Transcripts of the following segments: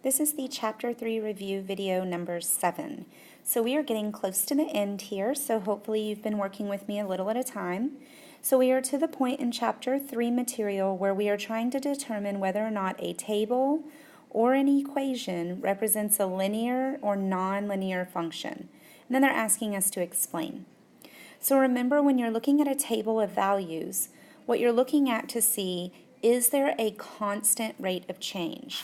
This is the Chapter 3 review video number 7. So we are getting close to the end here, so hopefully you've been working with me a little at a time. So we are to the point in Chapter 3 material where we are trying to determine whether or not a table or an equation represents a linear or nonlinear function. And then they're asking us to explain. So remember, when you're looking at a table of values, what you're looking at to see, is there a constant rate of change?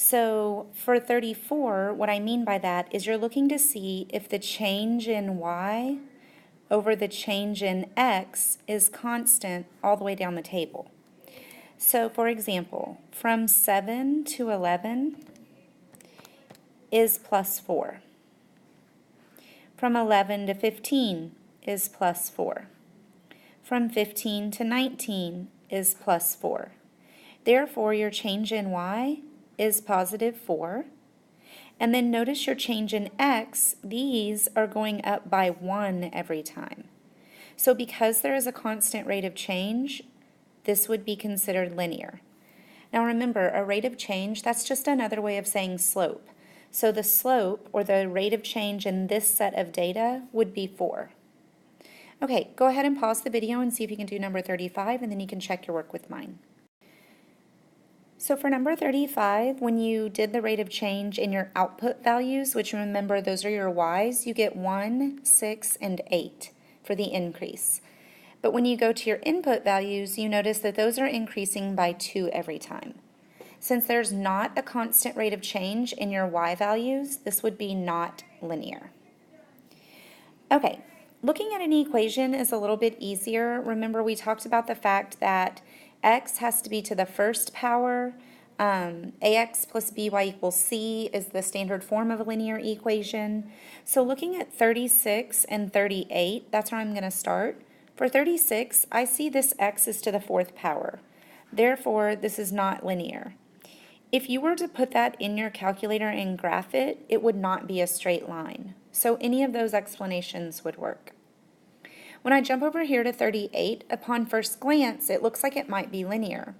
So for 34, what I mean by that is you're looking to see if the change in y over the change in x is constant all the way down the table. So for example, from 7 to 11 is plus 4. From 11 to 15 is plus 4. From 15 to 19 is plus 4. Therefore, your change in y is positive 4. And then notice your change in x, these are going up by 1 every time. So because there is a constant rate of change, this would be considered linear. Now remember, a rate of change, that's just another way of saying slope. So the slope, or the rate of change in this set of data, would be 4. Okay, go ahead and pause the video and see if you can do number 35, and then you can check your work with mine. So for number 35, when you did the rate of change in your output values, which remember those are your y's, you get 1, 6, and 8 for the increase. But when you go to your input values, you notice that those are increasing by 2 every time. Since there's not a constant rate of change in your y values, this would be not linear. Okay, looking at an equation is a little bit easier. Remember, we talked about the fact that x has to be to the first power. Ax plus by equals c is the standard form of a linear equation. So looking at 36 and 38, that's where I'm going to start. For 36, I see this x is to the fourth power. Therefore, this is not linear. If you were to put that in your calculator and graph it, it would not be a straight line. So any of those explanations would work. When I jump over here to 38, upon first glance, it looks like it might be linear.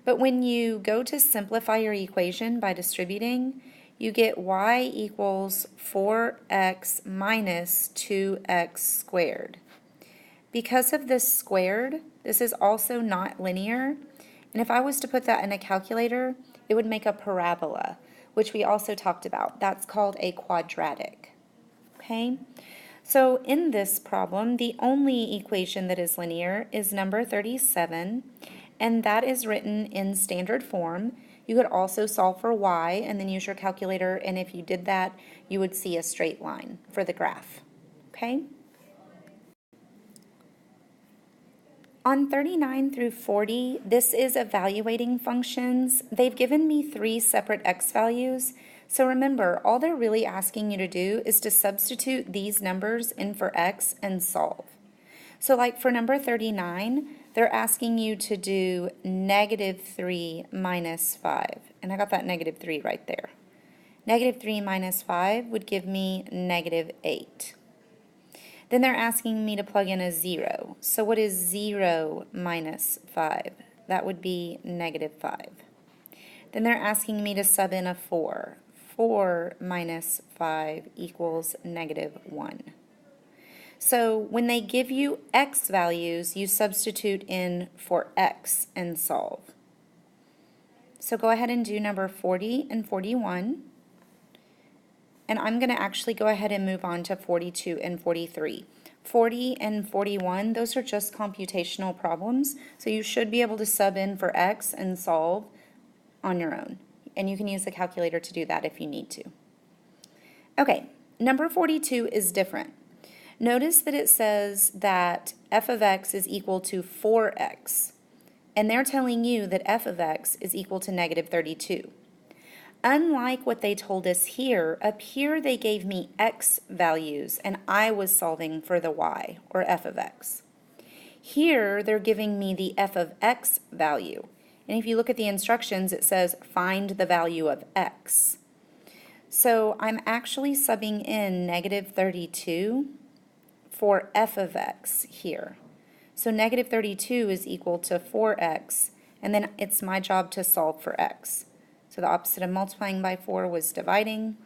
But when you go to simplify your equation by distributing, you get y equals 4x minus 2x squared. Because of this squared, this is also not linear. And if I was to put that in a calculator, it would make a parabola, which we also talked about. That's called a quadratic. Okay? So in this problem, the only equation that is linear is number 37, and that is written in standard form. You could also solve for y and then use your calculator, and if you did that, you would see a straight line for the graph. Okay? On 39 through 40, this is evaluating functions. They've given me 3 separate x values. So remember, all they're really asking you to do is to substitute these numbers in for x and solve. So like for number 39, they're asking you to do negative 3 minus 5. And I got that negative 3 right there. Negative 3 minus 5 would give me negative 8. Then they're asking me to plug in a 0. So what is 0 minus 5? That would be negative 5. Then they're asking me to sub in a 4. 4 minus 5 equals negative 1. So when they give you x values, you substitute in for x and solve. So go ahead and do number 40 and 41. And I'm going to actually go ahead and move on to 42 and 43. 40 and 41, those are just computational problems, so you should be able to sub in for x and solve on your own. And you can use the calculator to do that if you need to. Okay, number 42 is different. Notice that it says that f of x is equal to 4x, and they're telling you that f of x is equal to negative 32. Unlike what they told us here, up here they gave me x values and I was solving for the y, or f of x. Here they're giving me the f of x value. And if you look at the instructions, it says find the value of x. So I'm actually subbing in negative 32 for f of x here. So negative 32 is equal to 4x, and then it's my job to solve for x. So the opposite of multiplying by 4 was dividing,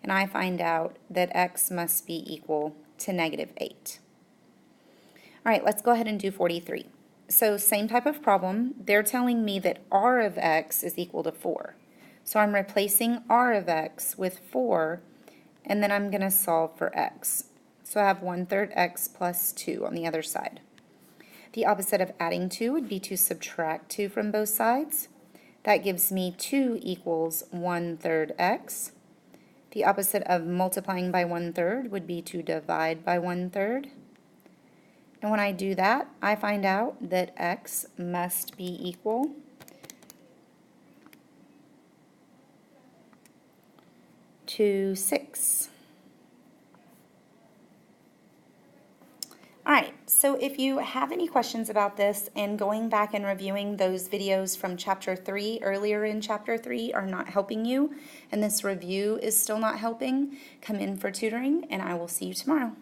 and I find out that x must be equal to -8. All right, let's go ahead and do 43. So same type of problem. They're telling me that r of x is equal to 4. So I'm replacing r of x with 4, and then I'm going to solve for x. So I have 1/3 x plus 2 on the other side. The opposite of adding 2 would be to subtract 2 from both sides. That gives me 2 equals 1/3 x. The opposite of multiplying by 1/3 would be to divide by 1/3. And when I do that, I find out that x must be equal to 6. All right, so if you have any questions about this and going back and reviewing those videos from Chapter 3 earlier in Chapter 3 are not helping you, and this review is still not helping, come in for tutoring, and I will see you tomorrow.